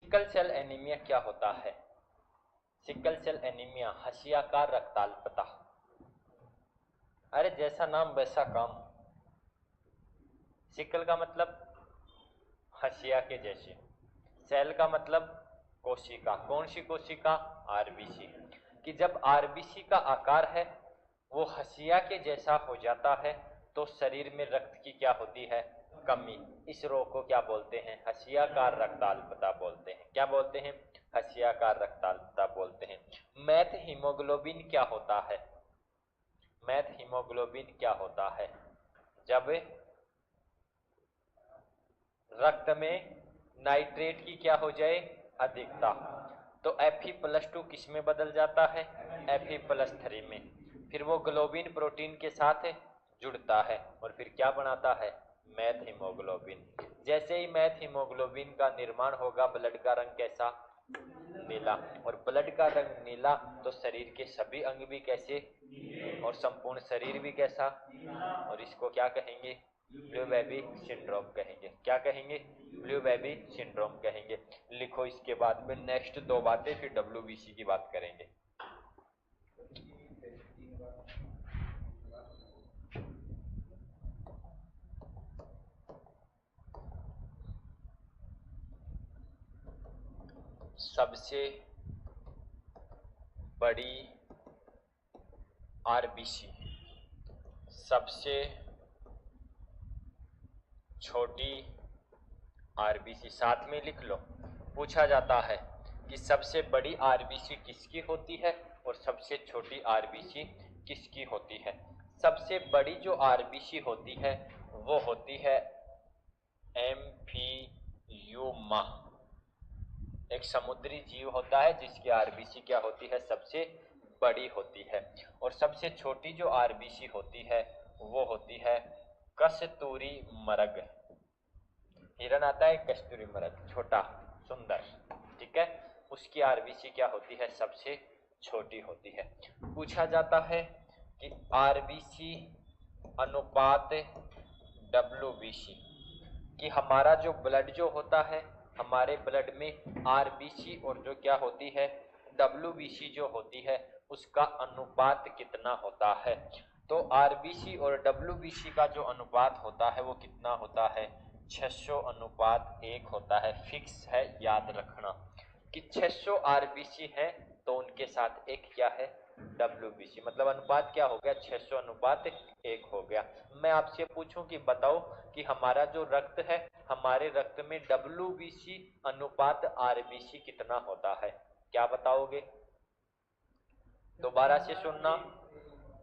Sickle cell anaemia क्या होता है? सिकल सेल एनीमिया हशियाकार रक्ताल्पता। अरे जैसा नाम वैसा काम। सिकल का मतलब हशिया के जैसे, सेल का मतलब कोशिका। कौन सी कोशिका? आरबीसी। कि जब आरबीसी का आकार है वो हशिया के जैसा हो जाता है तो शरीर में रक्त की क्या होती है? कमी। इस रोग को क्या बोलते हैं? हशियाकार रक्ताल्पता बोलते हैं। क्या बोलते हैं? हशियाकार रक्ताल्पता बोलते हैं। मैथ हीमोग्लोबिन क्या होता है? मैथ हीमोग्लोबिन क्या होता है? जब रक्त में नाइट्रेट की क्या हो जाए? अधिकता। तो Fe+2 किस में बदल जाता है? Fe+3 में। फिर वो ग्लोबिन प्रोटीन के साथ जुड़ता है और फिर क्या बनाता है? Math haemoglobin. जैसे ही मैथ हीमोग्लोबिन का निर्माण होगा, ब्लड का रंग कैसा? नीला। और ब्लड का रंग नीला तो शरीर के सभी अंग भी कैसे? और संपूर्ण शरीर भी कैसा? और इसको क्या कहेंगे? ब्लू बेबी सिंड्रोम कहेंगे। क्या कहेंगे? ब्लू बेबी सिंड्रोम कहेंगे। लिखो इसके बाद में नेक्स्ट दो बातें, फिर डब्ल्यूबीसी की बात करेंगे। सबसे बड़ी आरबीसी, सबसे छोटी आरबीसी, साथ में लिख लो। पूछा जाता है कि सबसे बड़ी आरबीसी किसकी होती है और सबसे छोटी आरबीसी किसकी होती है? सबसे बड़ी जो आरबीसी होती है वो होती है एम्फियोमा। एक समुद्री जीव होता है जिसकी आरबीसी क्या होती है? सबसे बड़ी होती है। और सबसे छोटी जो आरबीसी होती है वो होती है कस्तूरी मृग। हिरन आता है कस्तूरी मृग, छोटा सुंदर, ठीक है। उसकी आरबीसी क्या होती है? सबसे छोटी होती है। पूछा जाता है कि आरबीसी अनुपात डब्ल्यूबीसी, कि हमारा जो ब्लड जो होता है, हमारे ब्लड में आरबीसी और जो क्या होती है? डब्ल्यूबीसी जो होती है उसका अनुपात कितना होता है? तो आरबीसी और डब्ल्यूबीसी का जो अनुपात होता है वो कितना होता है? 600:1 होता है। फिक्स है, याद रखना कि 600 आरबीसी है तो उनके साथ एक क्या है? डब्ल्यूबीसी। मतलब अनुपात क्या हो गया? 600:1 हो गया। मैं आपसे पूछूं कि बताओ कि हमारा जो रक्त है, हमारे रक्त में डब्ल्यूबीसी अनुपात आरबीसी कितना होता है? क्या बताओगे? दोबारा से सुनना।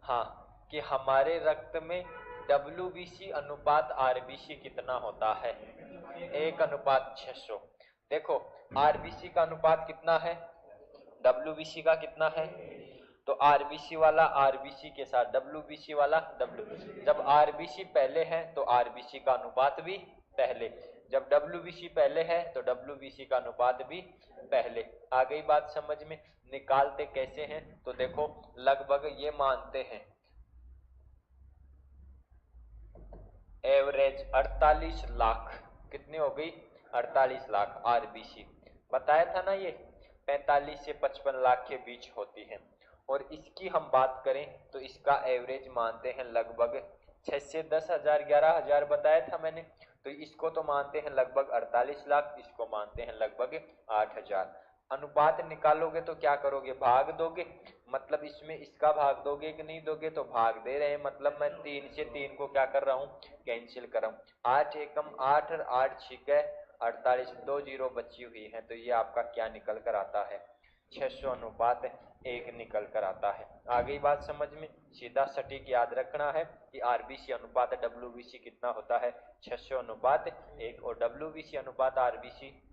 हाँ, कि हमारे रक्त में डब्ल्यूबीसी अनुपात आरबीसी कितना होता है? 1:600। देखो आरबीसी का अनुपात कितना है? डब्ल्यूबीसी का कितना है? तो आरबीसी वाला आरबीसी के साथ डब्ल्यूबीसी वाला डब्ल्यू। जब आरबीसी पहले है तो आरबीसी का अनुपात भी पहले। जब डब्ल्यूबीसी पहले है तो डब्ल्यूबीसी का अनुपात भी पहले। आ गई बात समझ में? निकालते कैसे हैं? तो देखो लगभग ये मानते हैं एवरेज 48 लाख। कितनी हो गई? 48 लाख आरबीसी। बताया था ना ये 45 से 55 लाख के बीच होती है। और इसकी हम बात करें तो इसका एवरेज मानते हैं लगभग 6 से 10,000, 11,000 बताया था मैंने। तो इसको तो मानते हैं लगभग 48 लाख, इसको मानते हैं लगभग 8,000। अनुपात निकालोगे तो क्या करोगे? भाग दोगे। मतलब इसमें इसका भाग दोगे कि नहीं दोगे? तो भाग दे रहे हैं। मतलब मैं 3 से 3 को क्या कर रहा हूँ? कैंसिल कर रहा हूँ। 8 एकम 8 और 8 छिके 48, 2 जीरो बची हुई है। तो ये आपका क्या निकल कर आता है? 600:1 निकल कर आता है। आ गई बात समझ में? सीधा सटीक याद रखना है कि आरबीसी अनुपात डब्ल्यूबीसी कितना होता है? 600:1 और डब्ल्यूबीसी अनुपात आरबीसी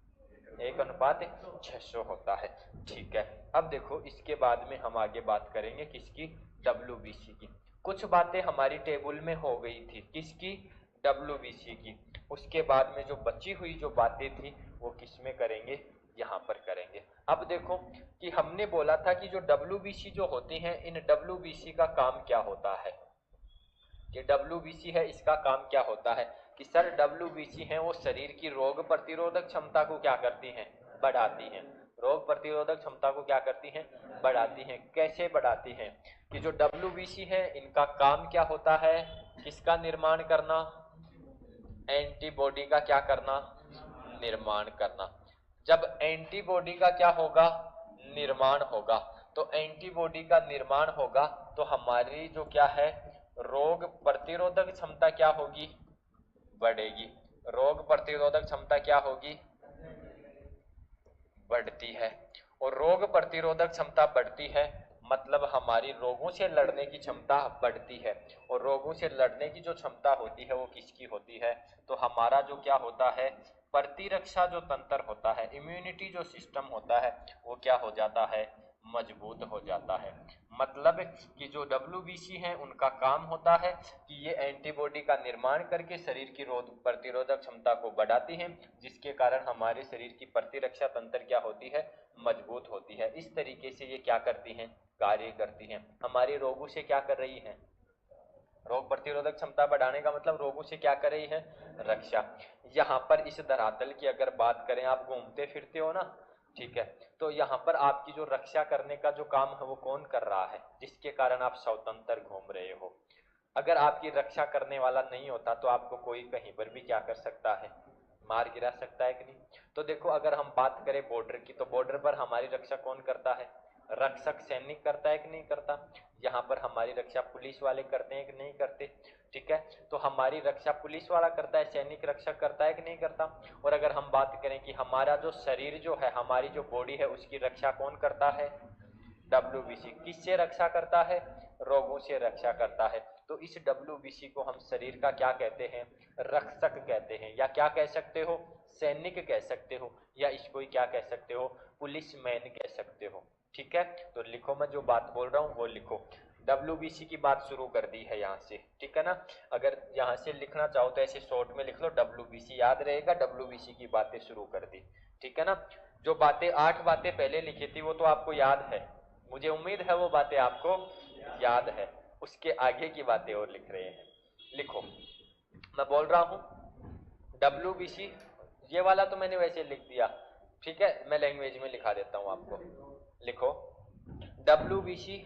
1:600 होता है। ठीक है, अब देखो इसके बाद में हम आगे बात करेंगे किसकी? डब्ल्यूबीसी की। कुछ बातें हमारी टेबल में हो गई थी, किसकी? डब्ल्यूबीसी की। उसके बाद में जो बची हुई जो बातें थी वो किस में करेंगे? यहाँ पर करेंगे। अब देखो कि हमने बोला था कि जो डब्ल्यूबीसी जो होती हैं, इन डब्ल्यूबीसी का काम क्या होता है? ये डब्ल्यूबीसी है, इसका काम क्या होता है? कि सर डब्ल्यूबीसी है वो शरीर की रोग प्रतिरोधक क्षमता को क्या करती हैं? बढ़ाती हैं। रोग प्रतिरोधक क्षमता को क्या करती हैं? बढ़ाती हैं। कैसे बढ़ाती हैं? कि जो WBC है इनका काम क्या होता है? किसका निर्माण करना? एंटीबॉडी का क्या करना? निर्माण करना। जब एंटीबॉडी का क्या होगा? निर्माण होगा। तो एंटीबॉडी का निर्माण होगा तो हमारी जो क्या है, रोग प्रतिरोधक क्षमता क्या होगी? बढ़ेगी। रोग प्रतिरोधक क्षमता क्या होगी? बढ़ती है। और रोग प्रतिरोधक क्षमता बढ़ती है मतलब हमारी रोगों से लड़ने की क्षमता बढ़ती है। और रोगों से लड़ने की जो क्षमता होती है वो किसकी होती है? तो हमारा जो क्या होता है, प्रतिरक्षा जो तंत्र होता है, इम्यूनिटी जो सिस्टम होता है वो क्या हो जाता है? मजबूत हो जाता है। मतलब कि जो WBC है उनका काम होता है कि ये एंटीबॉडी का निर्माण करके शरीर की रोग प्रतिरोधक क्षमता को बढ़ाती हैं, जिसके कारण हमारे शरीर की प्रतिरक्षा तंत्र क्या होती है? मजबूत होती है। इस तरीके से ये क्या करती हैं? कार्य करती हैं। हमारी रोगों से क्या कर रही है? रोग प्रतिरोधक क्षमता बढ़ाने का मतलब रोगों से क्या कर रही है? रक्षा। यहाँ पर इस धरातल की अगर बात करें, आप घूमते फिरते हो ना, ठीक है, तो यहाँ पर आपकी जो रक्षा करने का जो काम है वो कौन कर रहा है? जिसके कारण आप स्वतंत्र घूम रहे हो। अगर आपकी रक्षा करने वाला नहीं होता तो आपको कोई कहीं पर भी क्या कर सकता है? मार गिरा सकता है कि नहीं? तो देखो, अगर हम बात करें बॉर्डर की, तो बॉर्डर पर हमारी रक्षा कौन करता है? रक्षक सैनिक करता है कि नहीं करता? यहाँ पर हमारी रक्षा पुलिस वाले करते हैं कि नहीं करते? ठीक है, तो हमारी रक्षा पुलिस वाला करता है, सैनिक रक्षक करता है कि नहीं करता? और अगर हम बात करें कि हमारा जो शरीर जो है, हमारी जो बॉडी है, उसकी रक्षा कौन करता है? WBC। किससे रक्षा करता है? रोगों से रक्षा करता है। तो इस WBC को हम शरीर का क्या कहते हैं? रक्षक कहते हैं। या क्या कह सकते हो? सैनिक कह सकते हो। या इसको ही क्या कह सकते हो? पुलिस मैन कह सकते हो। ठीक है, तो लिखो, मैं जो बात बोल रहा हूँ वो लिखो। WBC की बात शुरू कर दी है यहाँ से, ठीक है ना? अगर यहाँ से लिखना चाहो तो ऐसे शॉर्ट में लिख लो, WBC याद रहेगा, WBC की बातें शुरू कर दी, ठीक है ना? जो बातें 8 बातें पहले लिखी थी वो तो आपको याद है, मुझे उम्मीद है वो बातें आपको याद है। उसके आगे की बातें और लिख रहे हैं। लिखो, मैं बोल रहा हूं WBC, ये वाला तो मैंने वैसे लिख दिया, ठीक है, मैं लैंग्वेज में लिखा देता हूं आपको। लिखो, WBC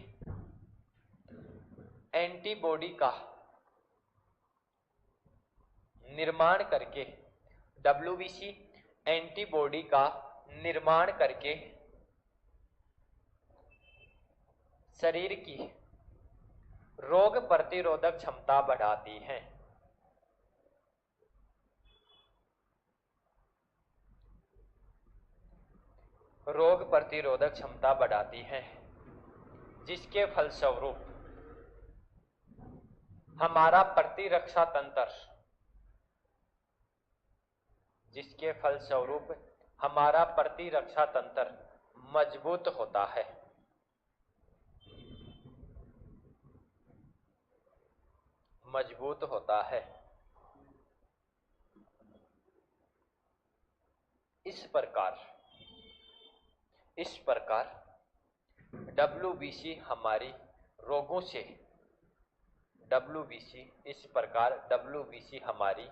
एंटीबॉडी का निर्माण करके, WBC एंटीबॉडी का निर्माण करके शरीर की रोग प्रतिरोधक क्षमता बढ़ाती है। रोग प्रतिरोधक क्षमता बढ़ाती है, जिसके फलस्वरूप हमारा प्रतिरक्षा तंत्र, जिसके फलस्वरूप हमारा प्रतिरक्षा तंत्र मजबूत होता है। मजबूत होता है। इस प्रकार WBC हमारी रोगों से, WBC इस प्रकार WBC हमारी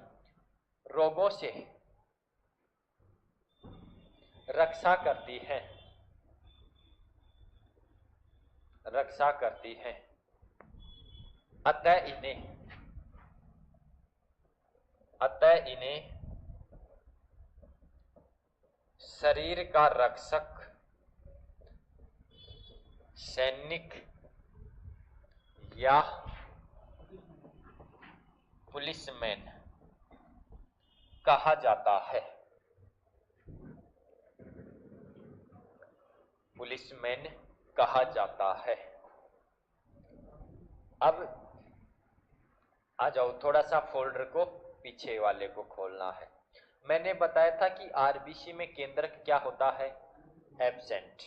रोगों से रक्षा करती है, रक्षा करती है। अतः इन्हें शरीर का रक्षक, सैनिक या पुलिसमैन कहा जाता है। पुलिसमैन कहा जाता है। अब आ जाओ, थोड़ा सा फोल्डर को पीछे वाले को खोलना है। मैंने बताया था कि RBC में केंद्रक क्या होता है? एब्सेंट।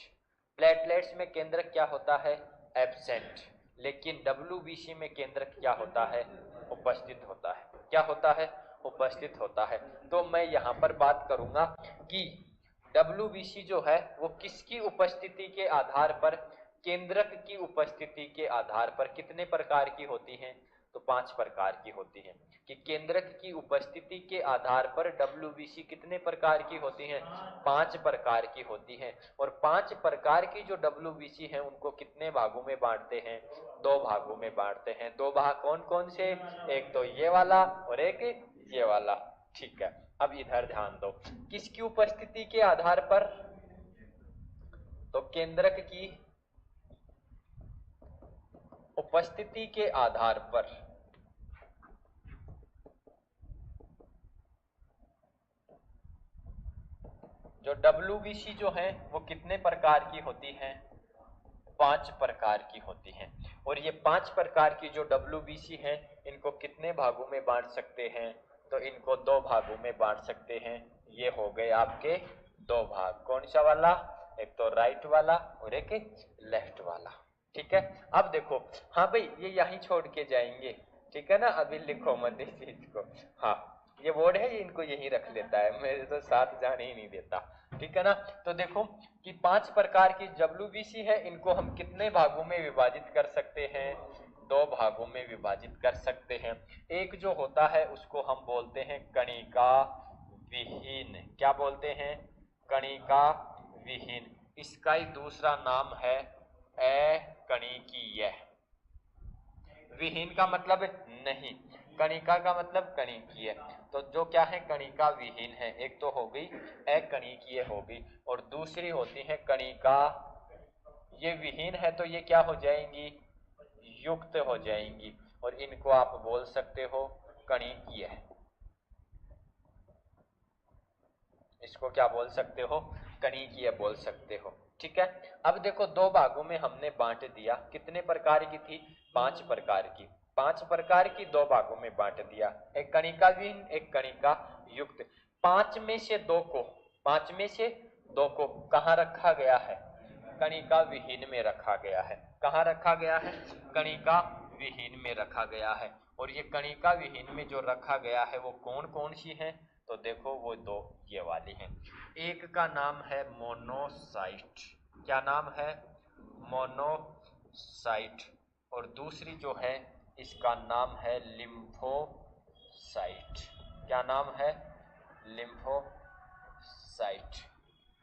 प्लेटलेट्स में केंद्रक क्या होता है? एब्सेंट। लेकिन WBC में केंद्रक क्या होता है? उपस्थित होता है। क्या होता है? उपस्थित होता है। तो मैं यहाँ पर बात करूंगा कि WBC जो है वो किसकी उपस्थिति के आधार पर, केंद्रक की उपस्थिति के आधार पर कितने प्रकार की होती हैं? तो 5 प्रकार की होती है। कि केंद्रक की उपस्थिति के आधार पर WBC कितने प्रकार की होती हैं? 5 प्रकार की होती हैं। और 5 प्रकार की जो WBC है उनको कितने भागों में बांटते हैं? 2 भागों में बांटते हैं। 2 भाग कौन कौन से? एक तो ये वाला और एक ये वाला। ठीक है, अब इधर ध्यान दो, किसकी उपस्थिति के आधार पर? तो केंद्रक की उपस्थिति के आधार पर जो WBC जो है वो कितने प्रकार की होती है? 5 प्रकार की होती हैं। और ये 5 प्रकार की जो WBC है इनको कितने भागों में बांट सकते हैं? तो इनको 2 भागों में बांट सकते हैं। ये हो गए आपके 2 भाग। कौन सा वाला? एक तो राइट वाला और एक लेफ्ट वाला। ठीक है, अब देखो, हाँ भाई ये यहीं छोड़ के जाएंगे, ठीक है ना, अभी लिखो मत इस चीज को। हाँ, ये बोर्ड है, ये इनको यहीं रख लेता है, मेरे तो साथ जाने ही नहीं देता। ठीक है ना, तो देखो कि 5 प्रकार की WBC है, इनको हम कितने भागों में विभाजित कर सकते हैं? 2 भागों में विभाजित कर सकते हैं। एक जो होता है उसको हम बोलते हैं कणिका विहीन। क्या बोलते हैं? कणिका विहीन। इसका ही दूसरा नाम है अकणिकीय। विहीन का मतलब नहीं, कणिका का मतलब कणिकीय। तो जो क्या है? कणिका विहीन है। एक तो हो गई अकणिकीय हो गई, और दूसरी होती है कणिका, ये विहीन है तो ये क्या हो जाएंगी? युक्त हो जाएंगी, और इनको आप बोल सकते हो कणिकीय। इसको क्या बोल सकते हो? कणिकीय बोल सकते हो। ठीक है, अब देखो 2 भागों में हमने बांट दिया। कितने प्रकार की थी? 5 प्रकार की। 5 प्रकार की 2 भागों में बांट दिया, एक कणिका विहीन, एक कणिका युक्त। 5 में से 2 को, 5 में से 2 को कहाँ रखा गया है? कणिका विहीन में रखा गया है। कहाँ रखा गया है? कणिका विहीन में रखा गया है। और ये कणिका विहीन में जो रखा गया है वो कौन कौन सी है? तो देखो वो 2 ये वाली हैं। एक का नाम है मोनोसाइट। क्या नाम है? मोनोसाइट। और दूसरी जो है इसका नाम है लिम्फोसाइट। क्या नाम है? लिम्फोसाइट।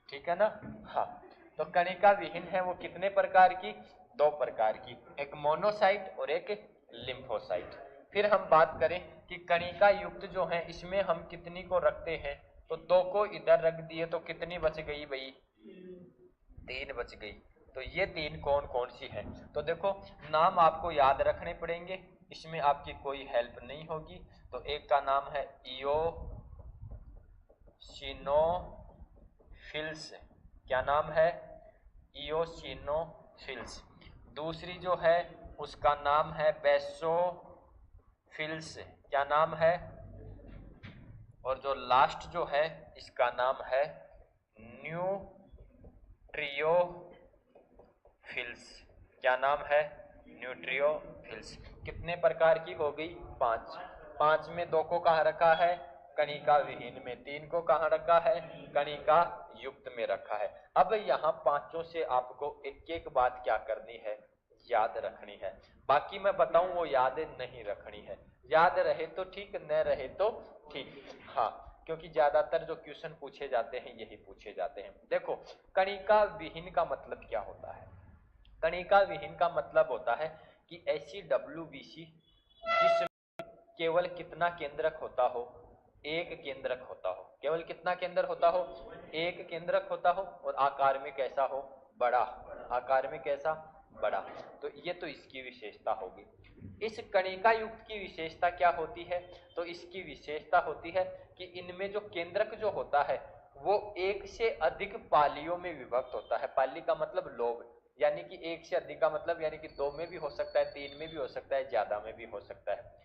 ठीक है ना? हाँ, तो कणिका विहीन है वो कितने प्रकार की? 2 प्रकार की, एक मोनोसाइट और एक लिम्फोसाइट। फिर हम बात करें कि कणिका युक्त जो है इसमें हम कितनी को रखते हैं? तो 2 को इधर रख दिए तो कितनी बच गई भाई? 3 बच गई। तो ये 3 कौन कौन सी है? तो देखो नाम आपको याद रखने पड़ेंगे, इसमें आपकी कोई हेल्प नहीं होगी। तो एक का नाम है इयोसिनोफिल्स। क्या नाम है? इयोसिनोफिल्स। दूसरी जो है उसका नाम है बेसोफिल्स। क्या नाम है? और जो लास्ट जो है इसका नाम है न्यूट्रियोफिल्स। क्या नाम है? न्यूट्रियोफिल्स। कितने प्रकार की हो गई? 5। 5 में 2 को कहाँ रखा है? कणिका विहीन में। 3 को कहाँ रखा है? कणिका युक्त में रखा है। अब यहाँ पांचों से आपको एक एक बात क्या करनी है? याद रखनी है। बाकी मैं बताऊं वो याद नहीं रखनी है। याद रहे तो ठीक, न रहे तो ठीक। हाँ, क्योंकि ज्यादातर जो क्वेश्चन पूछे जाते हैं यही पूछे जाते हैं। देखो कणिका विहीन का मतलब क्या होता है? कणिका विहीन का मतलब होता है कि ऐसी WBC जिसमें केवल कितना केंद्रक होता हो? एक केंद्रक होता हो। केवल कितना केंद्र होता हो? एक केंद्रक होता हो, और आकार में कैसा हो? बड़ा। आकार में कैसा? बड़ा। तो ये तो इसकी विशेषता होगी। इस कणिका युक्त की विशेषता क्या होती है? तो इसकी विशेषता होती है कि इनमें जो केंद्रक जो होता है वो एक से अधिक पालियों में विभक्त होता है। पाली का मतलब लोब, यानी कि एक से अधिक का मतलब यानी कि 2 में भी हो सकता है, 3 में भी हो सकता है, ज्यादा में भी हो सकता है।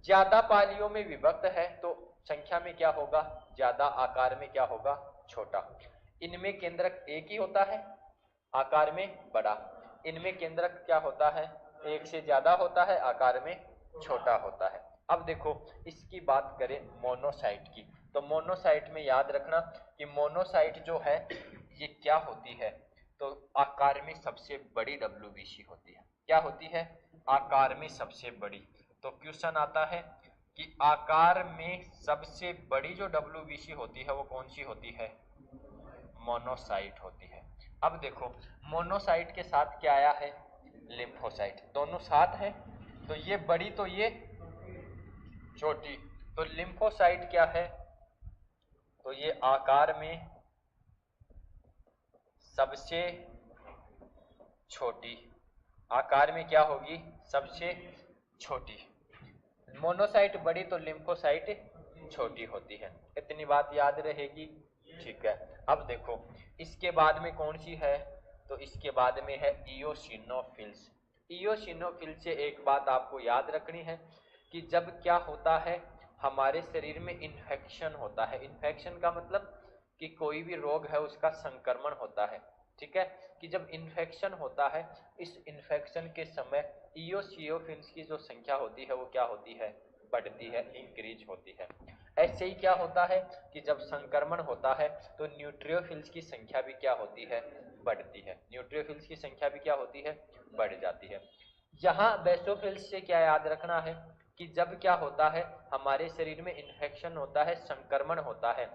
ज्यादा पालियों में विभक्त है तो संख्या में क्या होगा? ज्यादा, आकार में क्या होगा? छोटा। इनमें केंद्रक एक ही होता है, आकार में बड़ा। इनमें केंद्रक क्या होता है? एक से ज्यादा होता है, आकार में छोटा होता है। अब देखो इसकी बात करें मोनोसाइट की, तो मोनोसाइट में याद रखना कि मोनोसाइट जो है ये क्या होती है? तो आकार में सबसे बड़ी WBC होती है। क्या होती है? आकार में सबसे बड़ी। तो क्वेश्चन आता है कि आकार में सबसे बड़ी जो WBC होती है वो कौन सी होती है? मोनोसाइट होती है। अब देखो मोनोसाइट के साथ क्या आया है? लिम्फोसाइट। दोनों साथ है, तो ये बड़ी तो ये छोटी। तो लिम्फोसाइट क्या है? तो ये आकार में सबसे छोटी, आकार में क्या होगी? सबसे छोटी। मोनोसाइट बड़ी तो लिम्फोसाइट छोटी होती है। इतनी बात याद रहेगी, ठीक है। अब देखो इसके बाद में कौन सी है? तो इसके बाद में है इयोसिनोफिल्स। इयोसिनोफिल से एक बात आपको याद रखनी है कि जब क्या होता है, हमारे शरीर में इन्फेक्शन होता है। इन्फेक्शन का मतलब कि कोई भी रोग है उसका संक्रमण होता है, ठीक है। कि जब इन्फेक्शन होता है, इस इन्फेक्शन के समय इयोसिनोफिल्स की जो संख्या होती है वो क्या होती है? बढ़ती है, इंक्रीज होती है। ऐसे ही क्या होता है कि जब संक्रमण होता है तो न्यूट्रियोफिल्स की संख्या भी क्या होती है? बढ़ती है। न्यूट्रियोफिल्स की संख्या भी क्या होती है? बढ़ जाती है। यहाँ बेसोफिल्स से क्या याद रखना है कि जब क्या होता है, हमारे शरीर में इन्फेक्शन होता है, संक्रमण होता है,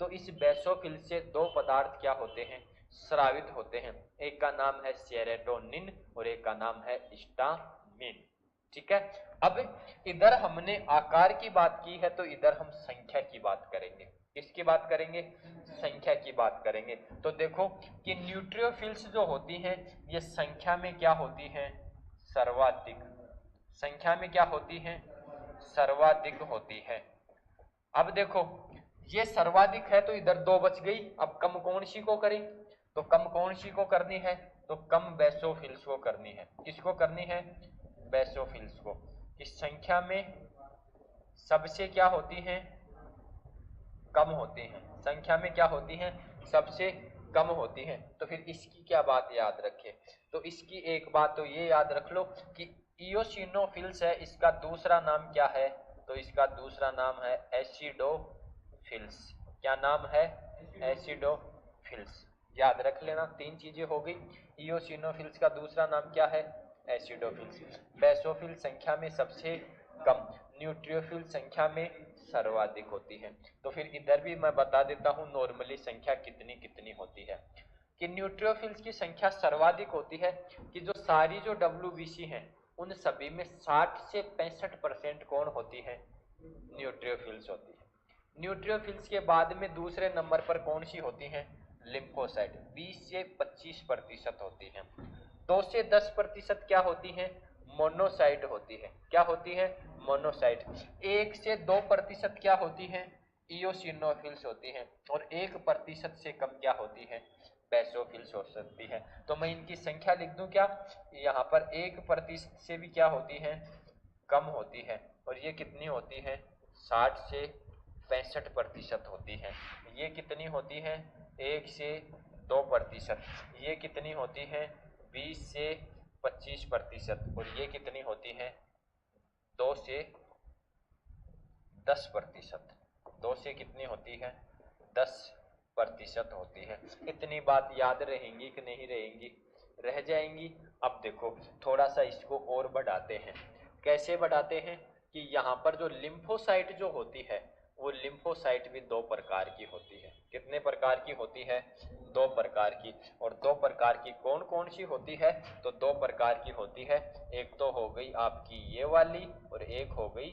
तो इस बेसोफिल से दो पदार्थ क्या होते हैं? स्रावित होते हैं। एक का नाम है सेरोटोनिन और एक का नाम है हिस्टामिन, ठीक है। अब इधर हमने आकार की बात की है, तो इधर हम संख्या की बात करेंगे। किसकी बात करेंगे? संख्या की बात करेंगे। तो देखो कि न्यूट्रियोफिल्स जो होती हैं ये संख्या में क्या होती हैं? सर्वाधिक। संख्या में क्या होती हैं? सर्वाधिक होती है। अब देखो ये सर्वाधिक है तो इधर दो बच गई। अब कम कौन सी को करें? तो कम कौन सी को करनी है? तो कम बेसोफिल्स को करनी है। किसको करनी है? बेसोफिल्स को। इस संख्या में सबसे क्या होती हैं? कम होती हैं। संख्या में क्या होती हैं? सबसे कम होती हैं। तो फिर इसकी क्या बात याद रखें? तो इसकी एक बात तो ये याद रख लो कि इयोसिनोफिल्स है, इसका दूसरा नाम क्या है? तो इसका दूसरा नाम है एसिडोफिल्स। क्या नाम है? एसिडोफिल्स। याद रख लेना, तीन चीजें हो गई। इयोसिनोफिल्स का दूसरा नाम क्या है? एसिडोफिल्स। बेसोफिल संख्या में सबसे कम, न्यूट्रियोफिल संख्या में सर्वाधिक होती है। तो फिर इधर भी मैं बता देता हूं नॉर्मली संख्या कितनी कितनी होती है। कि न्यूट्रियोफिल्स की संख्या सर्वाधिक होती है कि जो सारी जो WBC हैं उन सभी में 60 से 65% कौन होती है? न्यूट्रियोफिल्स होती है। न्यूट्रियोफिल्स के बाद में दूसरे नंबर पर कौन सी होती हैं? लिम्फोसाइट। 20 से 25% होती हैं। 2 से 10% क्या होती हैं? मोनोसाइट होती है। क्या होती है? मोनोसाइट। 1 से 2% क्या होती हैं? इयोसिनोफिल्स होती हैं। और 1% से कम क्या होती है? बेसोफिल्स हो सकती है। तो मैं इनकी संख्या लिख दूं क्या? यहाँ पर 1% से भी क्या होती है? कम होती है। और ये कितनी होती है? 60 से 65% होती है। ये कितनी होती है? 1 से 2%। ये कितनी होती है? 20 से 25%। और ये कितनी होती है? 2 से 10%। 2 से कितनी होती है? 10% होती है। इतनी बात याद रहेंगी कि नहीं रहेंगी? रह जाएंगी। अब देखो थोड़ा सा इसको और बढ़ाते हैं। कैसे बढ़ाते हैं? कि यहाँ पर जो लिम्फोसाइट जो होती है वो लिम्फोसाइट भी दो प्रकार की होती है। कितने प्रकार की होती है? दो प्रकार की। और दो प्रकार की कौन कौन सी होती है? तो दो प्रकार की होती है। एक तो हो गई आपकी ये वाली और एक हो गई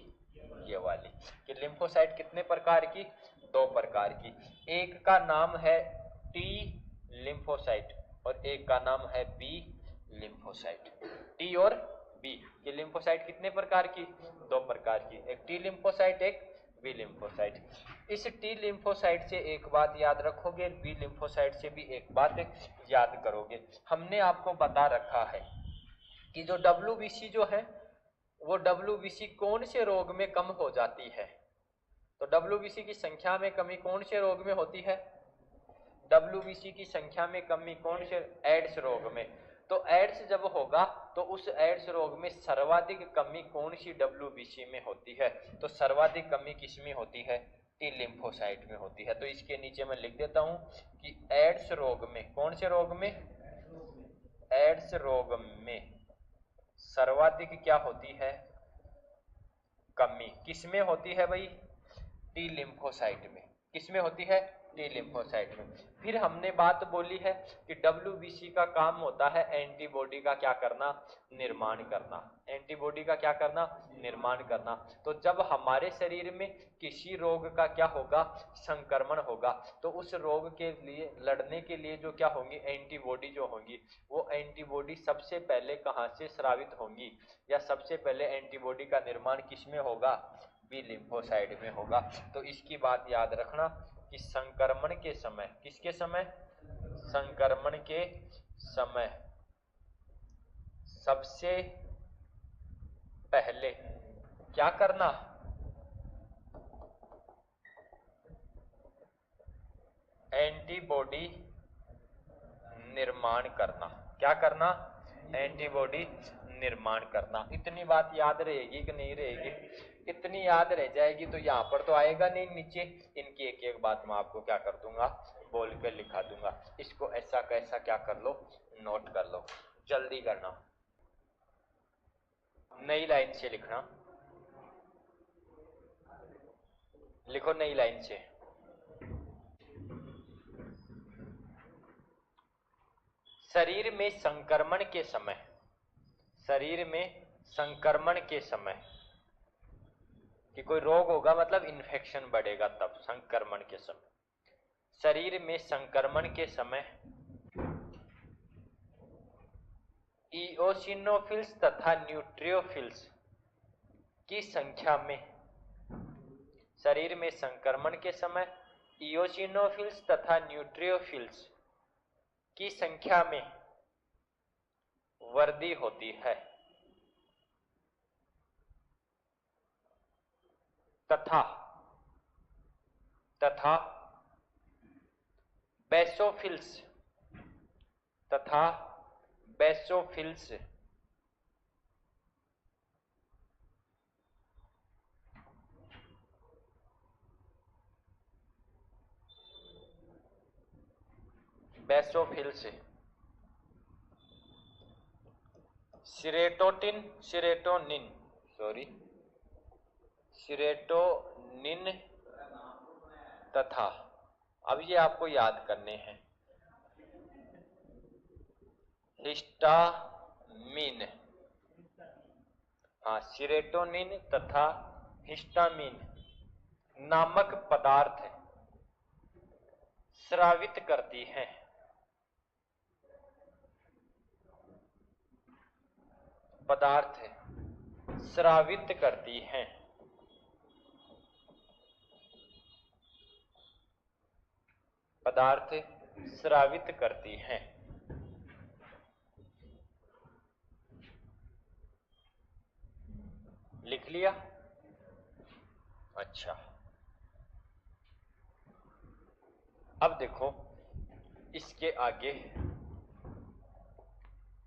ये वाली। कि लिम्फोसाइट कितने प्रकार की? दो प्रकार की। एक का नाम है टी लिम्फोसाइट और एक का नाम है बी लिम्फोसाइट। टी और बी। कि लिम्फोसाइट कितने प्रकार की? दो प्रकार की। एक टी लिम्फोसाइट, एक बी लिम्फोसाइट। इस टी लिम्फोसाइट से एक बात याद रखोगे, बी लिम्फोसाइट से भी एक बात याद करोगे। हमने आपको बता रखा है कि जो WBC जो है वो WBC कौन से रोग में कम हो जाती है? तो WBC की संख्या में कमी कौन से रोग में होती है? WBC की संख्या में कमी कौन से? एड्स रोग में। तो एड्स जब होगा तो उस एड्स रोग में सर्वाधिक कमी कौन सी WBC में होती है? तो सर्वाधिक कमी किसमें होती है? टी लिम्फोसाइट में होती है। तो इसके नीचे मैं लिख देता हूं कि एड्स रोग में, कौन से रोग में? एड्स रोग में सर्वाधिक क्या होती है? कमी किसमें होती है भाई? टी लिम्फोसाइट में। किसमें होती है? टी लिम्फोसाइट में। फिर हमने बात बोली है कि WBC का काम होता है एंटीबॉडी का क्या करना? निर्माण करना। एंटीबॉडी का क्या करना? निर्माण करना। तो जब हमारे शरीर में किसी रोग का क्या होगा? संक्रमण होगा, तो उस रोग के लिए लड़ने के लिए जो क्या होंगी? एंटीबॉडी जो होंगी, वो एंटीबॉडी सबसे पहले कहाँ से स्रावित होंगी, या सबसे पहले एंटीबॉडी का निर्माण किसमें होगा? बी लिम्फोसाइट में होगा। तो इसकी बात याद रखना कि संक्रमण के समय, किसके समय? संक्रमण के समय सबसे पहले क्या करना? एंटीबॉडी निर्माण करना। क्या करना? एंटीबॉडी निर्माण करना। इतनी बात याद रहेगी कि नहीं रहेगी? इतनी याद रह जाएगी तो यहाँ पर तो आएगा नहीं नीचे। इनकी एक एक बात मैं आपको क्या कर दूंगा? बोल कर लिखा दूंगा। इसको ऐसा कैसा क्या कर लो? नोट कर लो। जल्दी करना, नई लाइन से लिखना। लिखो नई लाइन से। शरीर में संक्रमण के समय, शरीर में संक्रमण के समय कि कोई रोग होगा मतलब इन्फेक्शन बढ़ेगा, तब संक्रमण के समय, शरीर में संक्रमण के समय इओसिनोफिल्स तथा न्यूट्रियोफिल्स की संख्या में, शरीर में संक्रमण के समय इओसिनोफिल्स तथा न्यूट्रियोफिल्स की संख्या में वृद्धि होती है तथा बेसोफिल्स सीरोटोनिन तथा, अब ये आपको याद करने हैं, हिस्टामिन। हाँ, सीरोटोनिन तथा हिस्टामिन नामक पदार्थ स्रावित करती हैं। पदार्थ स्रावित करती हैं। पदार्थ स्रावित करती हैं। लिख लिया? अच्छा, अब देखो इसके आगे।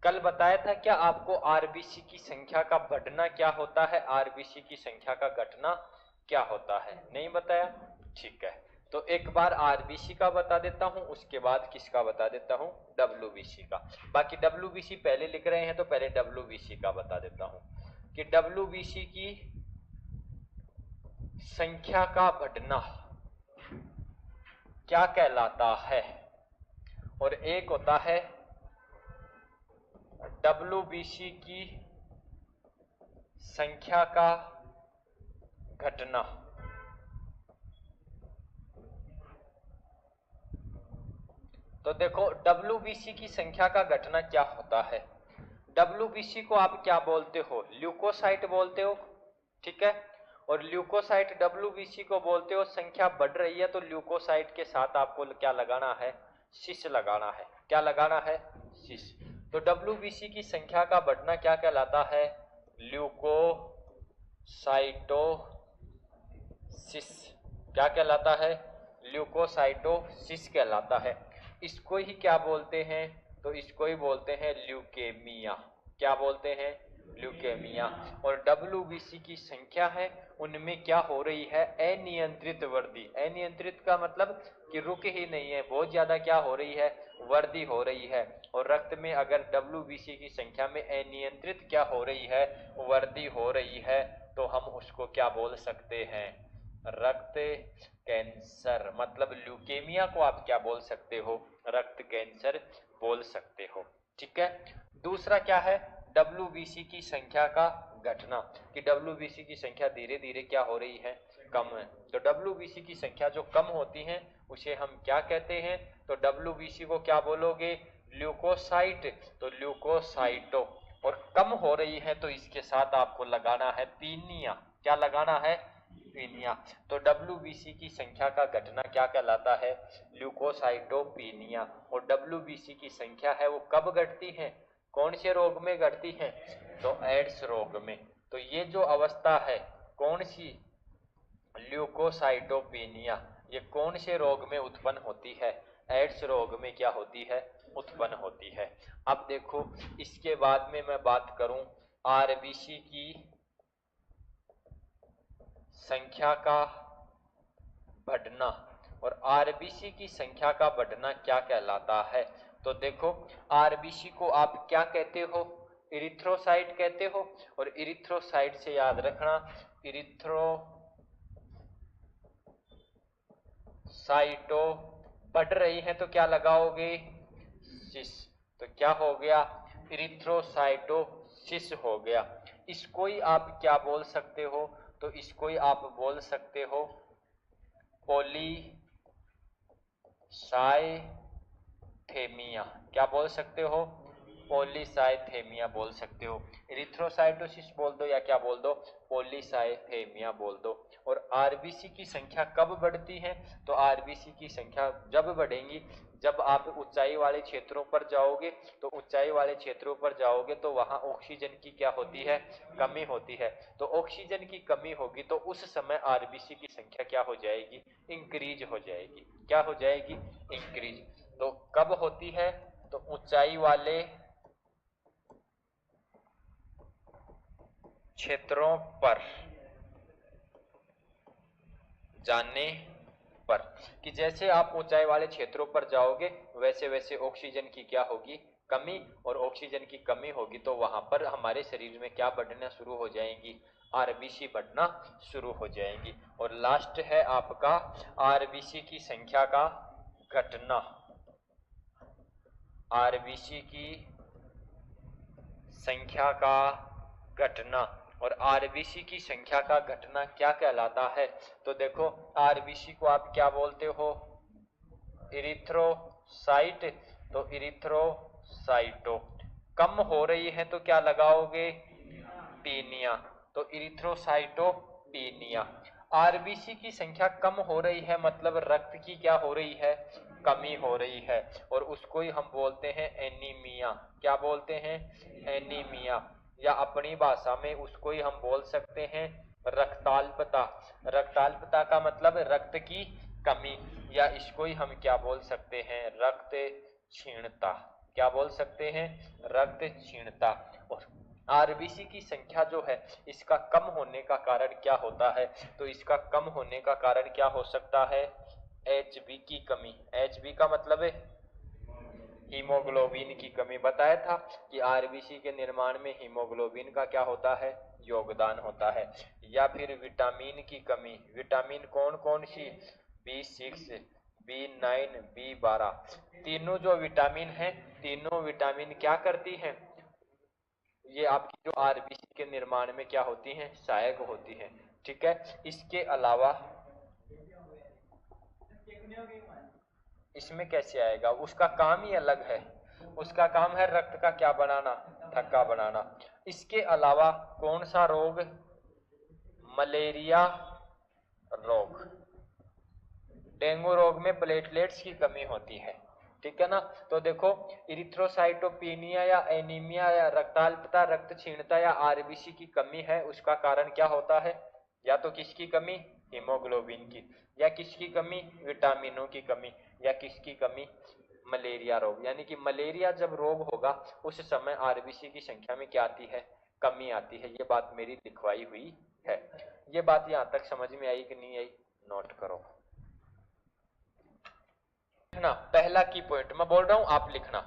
कल बताया था क्या आपको? आरबीसी की संख्या का बढ़ना क्या होता है, आरबीसी की संख्या का घटना क्या होता है? नहीं बताया? ठीक है, तो एक बार आरबीसी का बता देता हूं, उसके बाद किसका बता देता हूं? डब्ल्यूबीसी का। बाकी डब्ल्यूबीसी पहले लिख रहे हैं तो पहले डब्ल्यूबीसी का बता देता हूं कि डब्ल्यूबीसी की संख्या का बढ़ना क्या कहलाता है। और एक होता है डब्ल्यूबीसी की संख्या का घटना। तो देखो डब्ल्यूबीसी की संख्या का घटना क्या होता है। डब्ल्यूबीसी को आप क्या बोलते हो? ल्यूकोसाइट बोलते हो, ठीक है। और ल्यूकोसाइट डब्ल्यूबीसी को बोलते हो। संख्या बढ़ रही है तो ल्यूकोसाइट के साथ आपको क्या लगाना है? सिस लगाना है। क्या लगाना है? सिस। तो डब्ल्यूबीसी की संख्या का बढ़ना क्या कहलाता है? ल्यूकोसाइटोसिस। क्या कहलाता है? ल्यूकोसाइटोसिस कहलाता है। इसको ही क्या बोलते हैं? तो इसको ही बोलते हैं ल्यूकेमिया। क्या बोलते हैं? ल्यूकेमिया। और डब्ल्यूबीसी की संख्या है उनमें क्या हो रही है? अनियंत्रित वृद्धि। अनियंत्रित का मतलब कि रुक ही नहीं है, बहुत ज्यादा क्या हो रही है? वृद्धि हो रही है। और रक्त में अगर डब्ल्यूबीसी की संख्या में अनियंत्रित क्या हो रही है? वृद्धि हो रही है, तो हम उसको क्या बोल सकते हैं? रक्त कैंसर। मतलब ल्यूकेमिया को आप क्या बोल सकते हो? रक्त कैंसर बोल सकते हो। ठीक है। दूसरा क्या है? WBC की संख्या का घटना, कि WBC की संख्या धीरे धीरे क्या हो रही है? कम है। तो WBC की संख्या जो कम होती है उसे हम क्या कहते हैं? तो WBC को क्या बोलोगे? ल्यूकोसाइट। तो ल्यूकोसाइटो। और कम हो रही है तो इसके साथ आपको लगाना है पीनिया। क्या लगाना है? पीनिया। तो WBC की संख्या का घटना क्या कहलाता है? ल्यूकोसाइटोपीनिया। और WBC की संख्या है वो कब घटती है? कौन से रोग में घटती है? तो एड्स रोग में। तो ये जो अवस्था है कौन सी? ल्यूकोसाइटोपीनिया। ये कौन से रोग में उत्पन्न होती है? एड्स रोग में क्या होती है? उत्पन्न होती है। अब देखो इसके बाद में मैं बात करूं आरबीसी की संख्या का बढ़ना। और आरबीसी की संख्या का बढ़ना क्या कहलाता है? तो देखो आरबीसी को आप क्या कहते हो? इरिथ्रोसाइट कहते हो। और इरिथ्रोसाइट से याद रखना, इरिथ्रोसाइटो बढ़ रही है तो क्या लगाओगे? सिस। तो क्या हो गया? इरिथ्रोसाइटोसिस हो गया। इसको ही आप क्या बोल सकते हो? तो इसको ही आप बोल सकते हो पॉलीसाइथेमिया। क्या बोल सकते हो? पॉलीसाइथेमिया बोल सकते हो। इरिथ्रोसाइटोसिस बोल दो या क्या बोल दो? पॉलीसाइथेमिया बोल दो। और आरबीसी की संख्या कब बढ़ती है? तो आरबीसी की संख्या जब बढ़ेंगी जब आप ऊंचाई वाले क्षेत्रों पर जाओगे। तो ऊंचाई वाले क्षेत्रों पर जाओगे तो वहां ऑक्सीजन की क्या होती है? कमी होती है। तो ऑक्सीजन की कमी होगी तो उस समय आरबीसी की संख्या क्या हो जाएगी? इंक्रीज हो जाएगी। क्या हो जाएगी? इंक्रीज। तो कब होती है? तो ऊंचाई वाले क्षेत्रों पर जाने पर, कि जैसे आप ऊंचाई वाले क्षेत्रों पर जाओगे वैसे वैसे ऑक्सीजन की क्या होगी? कमी। और ऑक्सीजन की कमी होगी तो वहां पर हमारे शरीर में क्या बढ़ना शुरू हो जाएंगी? आरबीसी बढ़ना शुरू हो जाएंगी। और लास्ट है आपका आरबीसी की संख्या का घटना। आरबीसी की संख्या का घटना। और आरबीसी की संख्या का घटना क्या कहलाता है? तो देखो आरबीसी को आप क्या बोलते हो? इरिथ्रोसाइट। तो इरिथ्रोसाइटो। कम हो रही है तो क्या लगाओगे? पीनिया। तो इरिथ्रोसाइटोपीनिया। आरबीसी की संख्या कम हो रही है मतलब रक्त की क्या हो रही है? कमी हो रही है। और उसको ही हम बोलते हैं एनीमिया। क्या बोलते हैं? एनीमिया। या अपनी भाषा में उसको ही हम बोल सकते हैं रक्ताल्पता। रक्ताल्पता का मतलब रक्त की कमी। या इसको ही हम क्या बोल सकते हैं? रक्त क्षीणता। क्या बोल सकते हैं? रक्त क्षीणता। और आरबीसी की संख्या जो है इसका कम होने का कारण क्या होता है? तो इसका कम होने का कारण क्या हो सकता है? एचबी की कमी। एचबी का मतलब है हीमोग्लोबिन की कमी। बताया था कि आरबीसी के निर्माण में हीमोग्लोबिन का क्या होता है? योगदान होता है। या फिर विटामिन की कमी। विटामिन कौन कौन सी? B6, B9, B12। तीनों जो विटामिन है तीनों विटामिन क्या करती हैं? ये आपकी जो आरबीसी के निर्माण में क्या होती हैं? सहायक होती हैं। ठीक है। इसके अलावा इसमें कैसे आएगा? उसका काम ही अलग है। उसका काम है रक्त का क्या बनाना? थक्का बनाना। इसके अलावा कौन सा रोग? मलेरिया रोग। डेंगू रोग में प्लेटलेट्स की कमी होती है। ठीक है ना। तो देखो इरिथ्रोसाइटोपीनिया या एनीमिया या रक्ताल्पता, रक्त क्षीणता या आरबीसी की कमी है उसका कारण क्या होता है? या तो किसकी कमी? हीमोग्लोबिन की। या किसकी कमी? विटामिनों की कमी। या किसकी कमी? मलेरिया रोग। यानी कि मलेरिया जब रोग होगा उस समय आरबीसी की संख्या में क्या आती है? कमी आती है। ये बात मेरी लिखवाई हुई है। ये बात यहां तक समझ में आई कि नहीं आई? नोट करो ना। पहला की पॉइंट मैं बोल रहा हूं आप लिखना।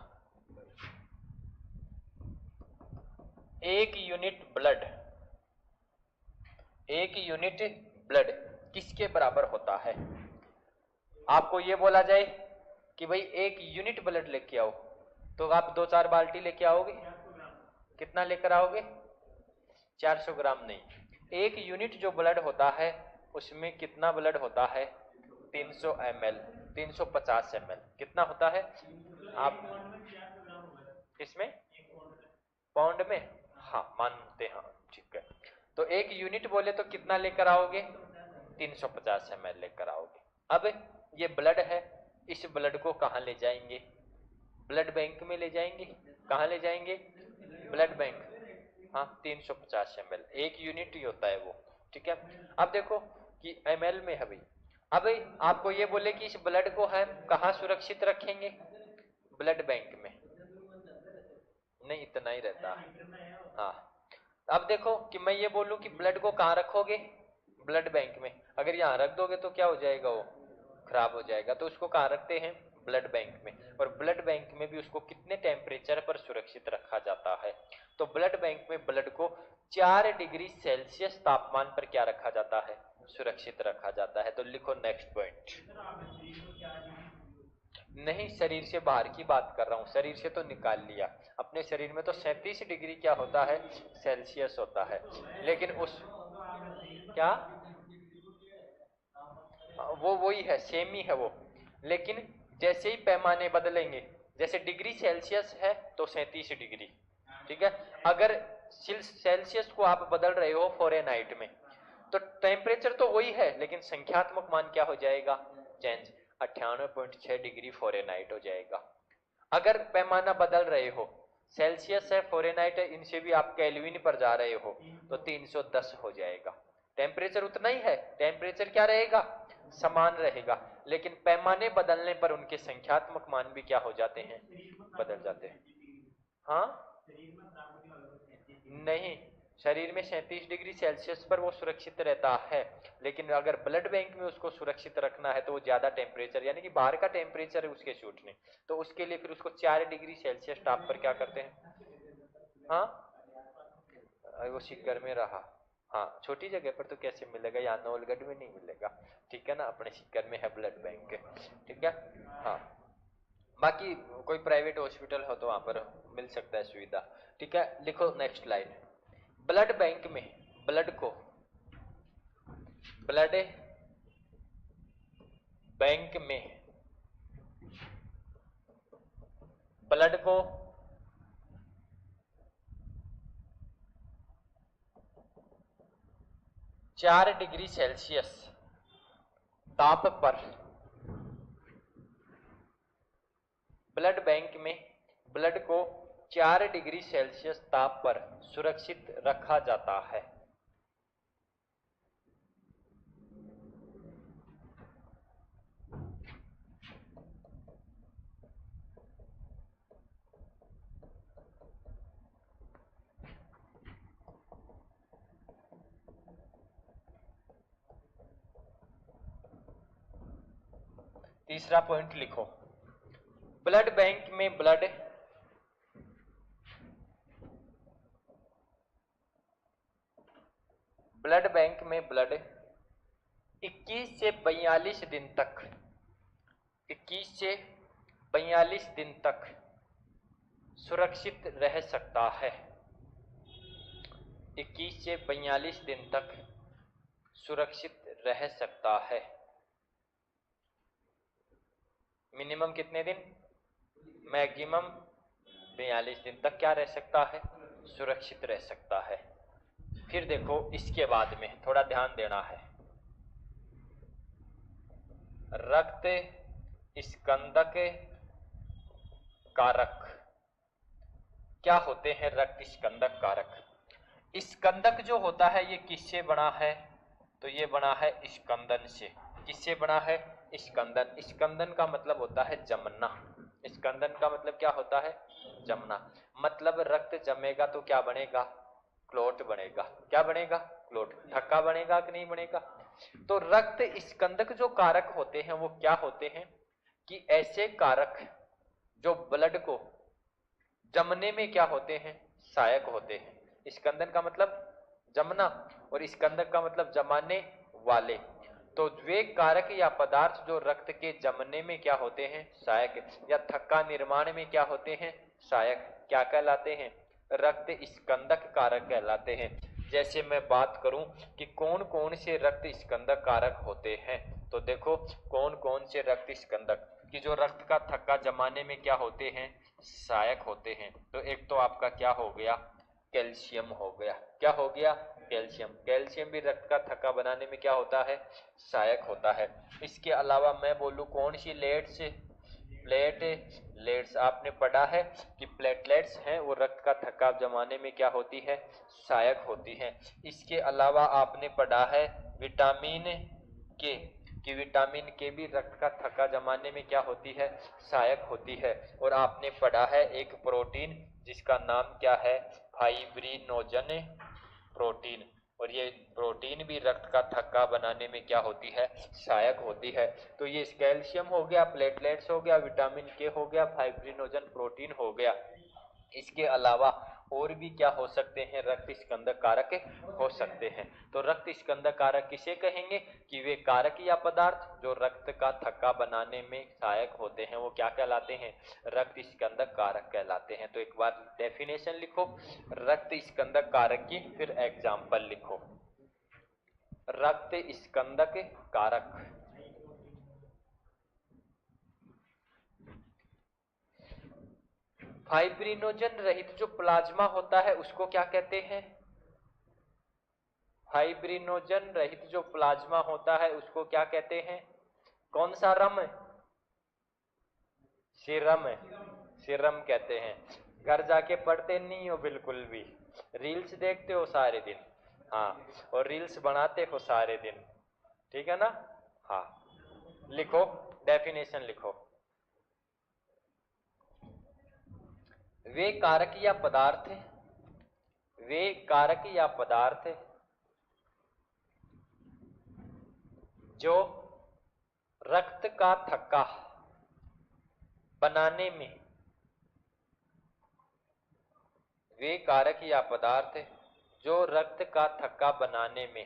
1 यूनिट ब्लड एक यूनिट ब्लड किसके बराबर होता है? आपको ये बोला जाए कि भाई एक यूनिट ब्लड लेके आओ, तो आप 2-4 बाल्टी लेके आओगे? कितना लेकर आओगे? 400 ग्राम नहीं, एक यूनिट जो ब्लड होता है उसमें कितना ब्लड होता है? 300 ml, 350 ml कितना होता है? आप किसमें? पाउंड में? हाँ मानते हैं, ठीक है। तो एक यूनिट बोले तो कितना लेकर आओगे? 350 ml लेकर आओगे। अब ये ब्लड है, इस ब्लड को कहाँ ले जाएंगे? ब्लड बैंक में ले जाएंगे। कहाँ ले जाएंगे? Blood bank. हाँ 350 ml एक यूनिट ही होता है वो, ठीक है। अब देखो कि ml में है भाई। अब आपको ये बोले कि इस ब्लड को हम कहाँ सुरक्षित रखेंगे? ब्लड बैंक में। नहीं इतना ही रहता है। हाँ अब देखो कि मैं ये बोलूं कि ब्लड को कहाँ रखोगे? ब्लड बैंक में। अगर यहाँ रख दोगे तो क्या हो जाएगा? वो खराब हो जाएगा। तो उसको कहाँ रखते हैं? ब्लड बैंक में। और ब्लड बैंक में भी उसको कितने टेम्परेचर पर सुरक्षित रखा जाता है? तो ब्लड बैंक में ब्लड को 4 डिग्री सेल्सियस तापमान पर क्या रखा जाता है? सुरक्षित रखा जाता है। तो लिखो नेक्स्ट पॉइंट। नहीं, शरीर से बाहर की बात कर रहा हूं, शरीर से तो निकाल लिया। अपने शरीर में तो 37 डिग्री क्या होता है? सेल्सियस होता है। लेकिन उस क्या वो वही है, सेम ही है वो। लेकिन जैसे ही पैमाने बदलेंगे, जैसे डिग्री सेल्सियस है तो 37 डिग्री, ठीक है। अगर सेल्सियस को आप बदल रहे हो फ़ारेनहाइट में, तो टेम्परेचर तो वही है लेकिन संख्यात्मक मान क्या हो जाएगा? चेंज। 98.6 डिग्री फ़ारेनहाइट हो जाएगा। अगर पैमाना बदल रहे हो, सेल्सियस है फ़ारेनहाइट है, इनसे भी आप केल्विन पर जा रहे हो, तो 310 हो जाएगा। टेम्परेचर उतना ही है, टेम्परेचर क्या रहेगा? समान रहेगा, लेकिन पैमाने बदलने पर उनके संख्यात्मक मान भी क्या हो जाते हैं? बदल जाते हैं। हाँ नहीं, शरीर में 37 डिग्री सेल्सियस पर वो सुरक्षित रहता है, लेकिन अगर ब्लड बैंक में उसको सुरक्षित रखना है तो वो ज्यादा टेम्परेचर, यानी कि बाहर का टेम्परेचर है उसके सूट नहीं, तो उसके लिए फिर उसको 4 डिग्री सेल्सियस ताप पर क्या करते हैं? हाँ वो सिक्कर में रहा। हाँ छोटी जगह पर तो कैसे मिलेगा? यहाँ नौलगढ़ में नहीं मिलेगा, ठीक है ना। अपने सिक्कर में है ब्लड बैंक, ठीक है। हाँ बाकी कोई प्राइवेट हॉस्पिटल हो तो वहां पर मिल सकता है सुविधा, ठीक है। लिखो नेक्स्ट लाइन। ब्लड बैंक में ब्लड को, ब्लड बैंक में ब्लड को 4 डिग्री सेल्सियस ताप पर, ब्लड बैंक में ब्लड को 4 डिग्री सेल्सियस ताप पर सुरक्षित रखा जाता है। तीसरा पॉइंट लिखो। ब्लड बैंक में ब्लड ब्लड बैंक में ब्लड 21 से 42 दिन तक, 21 से 42 दिन तक सुरक्षित रह सकता है। 21 से 42 दिन तक सुरक्षित रह सकता है। मिनिमम कितने दिन? मैक्सिमम 42 दिन तक क्या रह सकता है? सुरक्षित रह सकता है। फिर देखो इसके बाद में थोड़ा ध्यान देना है। रक्त स्कंदक कारक क्या होते हैं? रक्त स्कंदक कारक। स्कंदक जो होता है ये किससे बना है? तो ये बना है स्कंदन से। किससे बना है? स्कंदन। स्कंदन का मतलब होता है जमना। स्कंदन का मतलब क्या होता है? जमना। मतलब रक्त जमेगा तो क्या बनेगा? क्लोट बनेगा। क्या बनेगा? क्लोट। थक्का बनेगा कि नहीं बनेगा? तो रक्त स्कंदक जो कारक होते हैं वो क्या होते हैं कि ऐसे कारक जो ब्लड को जमने में क्या होते हैं? सहायक होते हैं। स्कंदन का मतलब जमना, और स्कंदक का मतलब जमाने वाले। तो वे कारक या पदार्थ जो रक्त के जमने में क्या होते हैं, सहायक, या थक्का निर्माण में क्या होते हैं, सहायक, क्या कहलाते हैं, रक्त स्कंदक कारक कहलाते हैं। जैसे मैं बात करूं कि कौन कौन से रक्त स्कंदक कारक होते हैं, तो देखो कौन कौन से रक्त स्कंदक कि जो रक्त का थक्का जमाने में क्या होते हैं, सहायक होते हैं। तो एक तो आपका क्या हो गया, कैल्शियम हो गया। क्या हो गया, कैल्शियम। कैल्शियम भी रक्त का थक्का बनाने में क्या होता है, सहायक होता है। इसके अलावा मैं बोलूं कौन सी लेट्स, प्लेटलेट्स आपने पढ़ा है कि प्लेटलेट्स हैं वो रक्त का थक्का जमाने में क्या होती है, सहायक होती हैं। इसके अलावा आपने पढ़ा है विटामिन के, कि विटामिन के भी रक्त का थक्का जमाने में क्या होती है, सहायक होती है। और आपने पढ़ा है एक प्रोटीन जिसका नाम क्या है, फाइब्रिनोजन प्रोटीन, और ये प्रोटीन भी रक्त का थक्का बनाने में क्या होती है, सहायक होती है। तो ये कैल्शियम हो गया, प्लेटलेट्स हो गया, विटामिन के हो गया, फाइब्रिनोजन प्रोटीन हो गया। इसके अलावा और भी क्या हो सकते हैं, रक्त स्कंदक कारक हो सकते हैं। तो रक्त स्कंदक कारक किसे कहेंगे, कि वे कारक या पदार्थ जो रक्त का थक्का बनाने में सहायक होते हैं वो क्या कहलाते हैं, रक्त स्कंदक कारक कहलाते हैं। तो एक बार डेफिनेशन लिखो रक्त स्कंदक कारक की, फिर एग्जाम्पल लिखो। रक्त स्कंदक कारक, फाइब्रिनोजन रहित जो प्लाज्मा होता है उसको क्या कहते हैं, फाइब्रिनोजन रहित जो प्लाज्मा होता है उसको क्या कहते हैं, कौन सा रम, सीरम, सीरम कहते हैं। घर जाके पढ़ते नहीं हो बिल्कुल भी, रील्स देखते हो सारे दिन, हाँ, और रील्स बनाते हो सारे दिन, ठीक है ना। हाँ, लिखो डेफिनेशन लिखो। वे कारक या पदार्थ, वे कारक या पदार्थ जो रक्त का थक्का बनाने में, वे कारक या पदार्थ जो रक्त का थक्का बनाने में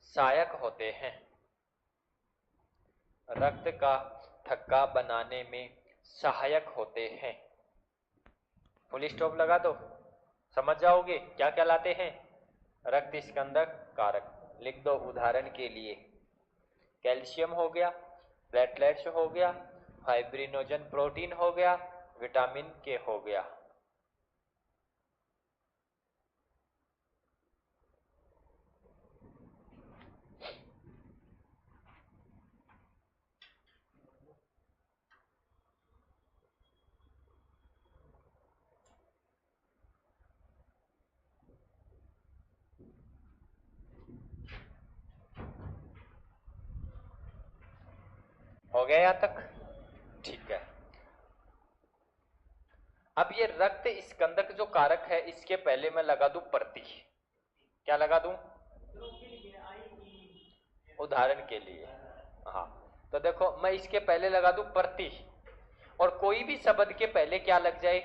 सहायक होते हैं, रक्त का थक्का बनाने में सहायक होते हैं। फुल स्टॉप लगा दो, समझ जाओगे क्या कहलाते हैं, रक्त स्कंदक कारक। लिख दो उदाहरण के लिए, कैल्शियम हो गया, प्लेटलेट्स हो गया, फाइब्रिनोजन प्रोटीन हो गया, विटामिन के हो गया। हो गया यहाँ तक, ठीक है। अब ये रक्त स्कंदक जो कारक है इसके पहले मैं लगा दूं प्रति, क्या लगा दूं, उदाहरण के लिए, हाँ। तो देखो मैं इसके पहले लगा दूं प्रति, और कोई भी शब्द के पहले क्या लग जाए,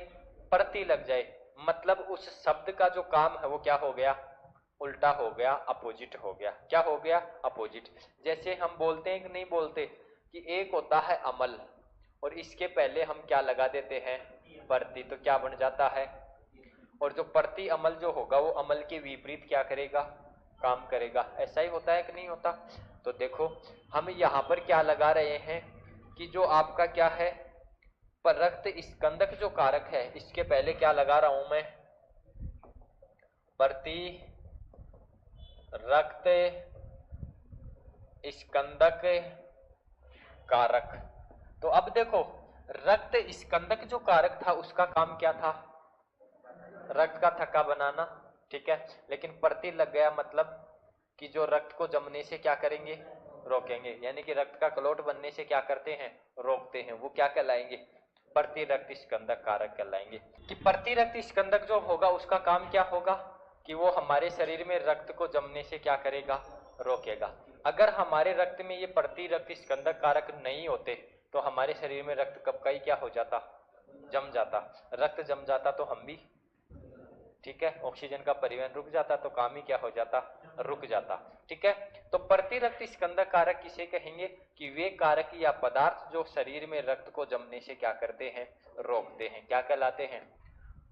प्रति लग जाए, मतलब उस शब्द का जो काम है वो क्या हो गया, उल्टा हो गया, अपोजिट हो गया। क्या हो गया, अपोजिट। जैसे हम बोलते हैं कि नहीं बोलते कि एक होता है अमल, और इसके पहले हम क्या लगा देते हैं, प्रति, तो क्या बन जाता है, और जो प्रति अमल जो होगा वो अमल के विपरीत क्या करेगा, काम करेगा। ऐसा ही होता है कि नहीं होता। तो देखो हम यहां पर क्या लगा रहे हैं कि जो आपका क्या है, पर रक्त स्कंदक जो कारक है इसके पहले क्या लगा रहा हूं मैं, प्रति रक्त स्कंदक कारक। तो अब देखो रक्त स्कंदक जो कारक था उसका काम क्या था, रक्त का थक्का बनाना, ठीक है। लेकिन प्रति लग गया मतलब कि जो रक्त को जमने से क्या करेंगे, रोकेंगे, यानी कि रक्त का क्लॉट बनने से क्या करते हैं, रोकते हैं, वो क्या कहलाएंगे, प्रति रक्त स्कंदक कारक कहलाएंगे। कि प्रति रक्त स्कंदक जो होगा उसका काम क्या होगा, कि वो हमारे शरीर में रक्त को जमने से क्या करेगा, रोकेगा। अगर हमारे रक्त में ये प्रति रक्त स्कंदक कारक नहीं होते तो हमारे शरीर में रक्त कब का ही क्या हो जाता, जम जाता, रक्त जम जाता तो हम भी, ठीक है, ऑक्सीजन का परिवहन रुक जाता तो काम ही क्या हो जाता, रुक जाता। ठीक है, तो प्रतिरक्त स्कंदक कारक किसे कहेंगे कि वे कारक या पदार्थ जो शरीर में रक्त को जमने से क्या करते हैं, रोकते हैं, क्या कहलाते हैं,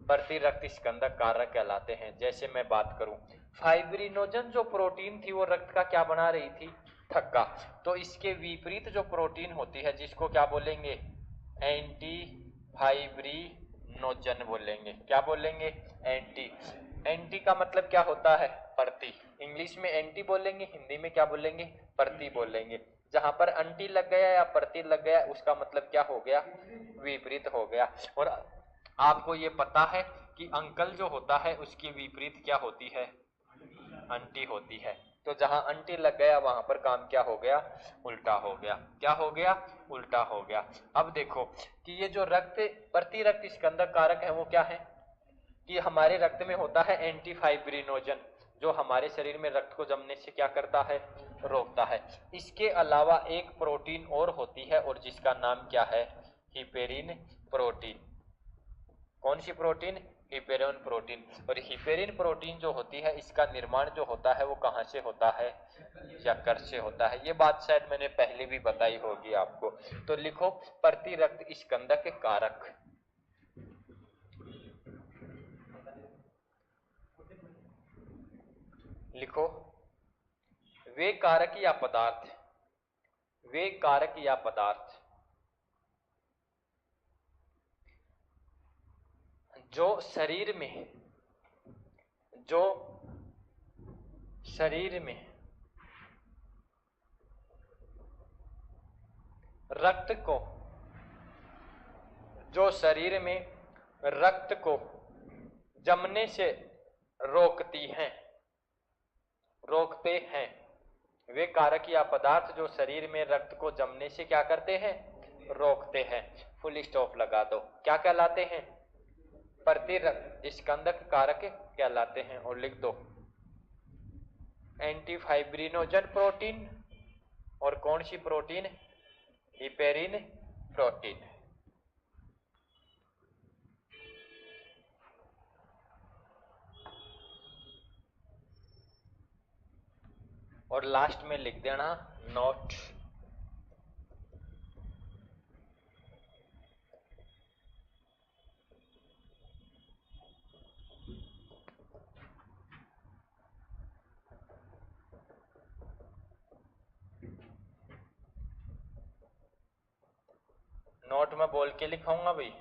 प्रतिरक्त स्कंदक कारक कहलाते हैं। जैसे मैं बात करूं, फाइब्रिनोजन जो प्रोटीन थी वो रक्त का क्या बना रही थी, थक्का। तो इसके विपरीत जो प्रोटीन होती है जिसको क्या बोलेंगे, एंटी फाइब्रिनोजन बोलेंगे। क्या बोलेंगे, एंटी। एंटी का मतलब क्या होता है, प्रति। इंग्लिश में एंटी बोलेंगे, हिंदी में क्या बोलेंगे, प्रति बोलेंगे। जहां पर अंटी लग गया या प्रति लग गया उसका मतलब क्या हो गया, विपरीत हो गया। और आपको ये पता है कि अंकल जो होता है उसकी विपरीत क्या होती है, अंटी होती है। तो जहां अंटी लग गया वहां पर काम क्या हो गया, उल्टा हो गया। क्या हो गया, उल्टा हो गया। अब देखो कि ये जो रक्त प्रतिरक्त स्कंदक कारक है वो क्या है कि हमारे रक्त में होता है एंटी फाइब्रिनोजन, जो हमारे शरीर में रक्त को जमने से क्या करता है, रोकता है। इसके अलावा एक प्रोटीन और होती है और जिसका नाम क्या है, हिपेरिन प्रोटीन। कौन सी प्रोटीन, हिपेरिन प्रोटीन। और हिपेरिन प्रोटीन जो होती है इसका निर्माण जो होता है वो कहां से होता है, यकृत से होता है। ये बात शायद मैंने पहले भी बताई होगी आपको। तो लिखो प्रतिरक्त स्कंदक कारक। लिखो वे कारक या पदार्थ, वे कारक या पदार्थ जो शरीर में, जो शरीर में रक्त को, जो शरीर में रक्त को जमने से रोकती हैं, रोकते हैं। वे कारक या पदार्थ जो शरीर में रक्त को जमने से क्या करते हैं, रोकते हैं। फुल स्टॉप लगा दो। क्या कहलाते हैं, प्रतिरक्त स्कंदक कारक कहलाते हैं। और लिख दो एंटी फाइब्रिनोजन प्रोटीन और कौन सी प्रोटीन, हिपेरिन प्रोटीन। और लास्ट में लिख देना नोट। नोट में बोल के लिखाऊंगा भाई।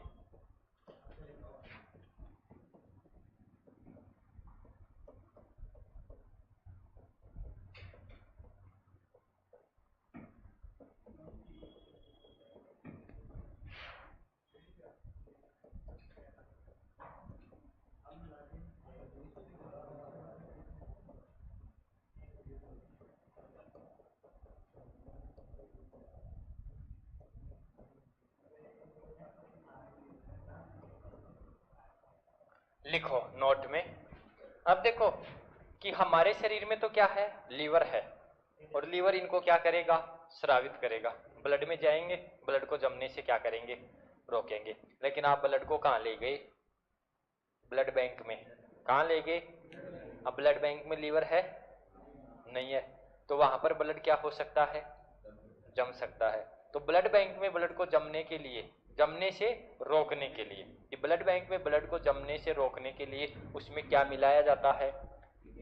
लिखो नोट में। अब देखो कि हमारे शरीर में तो क्या है, लीवर है। और लीवर इनको क्या करेगा, स्रावित करेगा। ब्लड में जाएंगे, ब्लड को जमने से क्या करेंगे, रोकेंगे। लेकिन आप ब्लड को कहां ले गए, ब्लड बैंक में। कहां ले गए, अब ब्लड बैंक में लीवर है नहीं है, तो वहां पर ब्लड क्या हो सकता है, जम सकता है। तो ब्लड बैंक में ब्लड को जमने के लिए, जमने से रोकने के लिए, कि ब्लड बैंक में ब्लड को जमने से रोकने के लिए उसमें क्या मिलाया जाता है,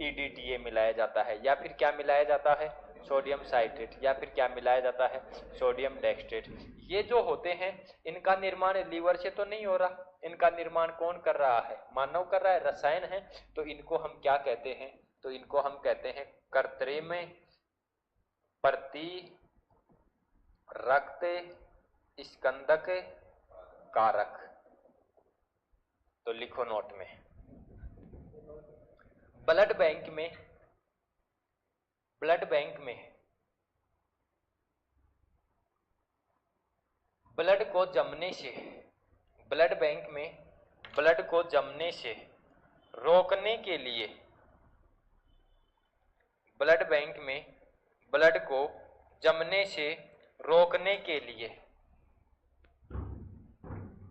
EDTA मिलाया जाता है। या फिर क्या मिलाया जाता है, सोडियम साइट्रेट। या फिर क्या मिलाया जाता है, सोडियम डेक्सट्रेट। ये जो होते हैं इनका निर्माण लीवर से तो नहीं हो रहा, इनका निर्माण कौन कर रहा है, मानव कर रहा है, रसायन है। तो इनको हम क्या कहते हैं, तो इनको हम कहते हैं कृत्रिम प्रतिरक्त स्कंदक कारक। तो लिखो नोट में, ब्लड बैंक में, ब्लड बैंक में ब्लड को जमने से, ब्लड बैंक में ब्लड को जमने से रोकने के लिए, ब्लड बैंक में ब्लड को जमने से रोकने के लिए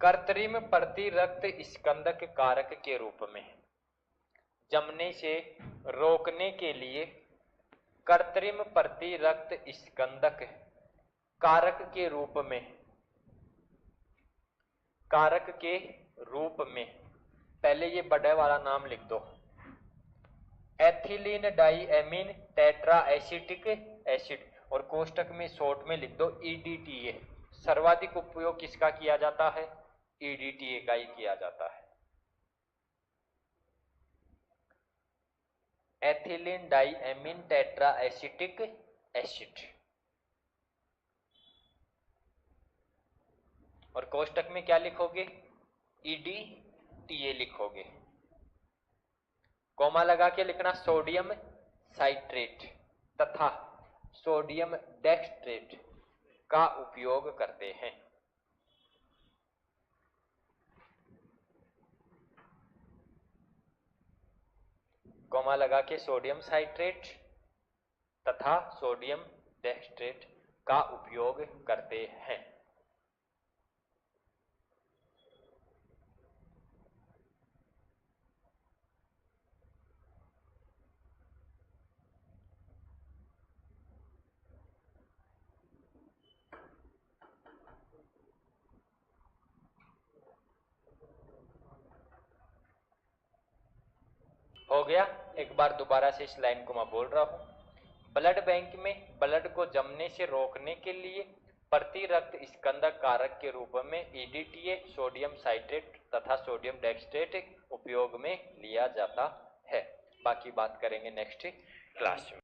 कृत्रिम प्रतिरक्त स्कंदक कारक के रूप में, जमने से रोकने के लिए कृत्रिम प्रतिरक्त स्कंदक कारक के रूप में पहले ये बड़े वाला नाम लिख दो, ethylene diamine tetra acetic acid, और कोष्टक में शॉर्ट में लिख दो EDTA। सर्वाधिक उपयोग किसका किया जाता है? EDTA का ही किया जाता है। Ethylene diamine tetra acetic acid. और कोष्टक में क्या लिखोगे? EDTA लिखोगे। कॉमा लगा के लिखना सोडियम साइट्रेट तथा सोडियम डेक्सट्रेट का उपयोग करते हैं। कॉमा लगा के सोडियम साइट्रेट तथा सोडियम डेक्सट्रेट का उपयोग करते हैं। हो गया? एक बार दोबारा से इस लाइन को मैं बोल रहा हूं। ब्लड बैंक में ब्लड को जमने से रोकने के लिए प्रतिरक्त स्कंदक कारक के रूप में EDTA, सोडियम साइट्रेट तथा सोडियम डेक्सट्रेट उपयोग में लिया जाता है। बाकी बात करेंगे नेक्स्ट क्लास में।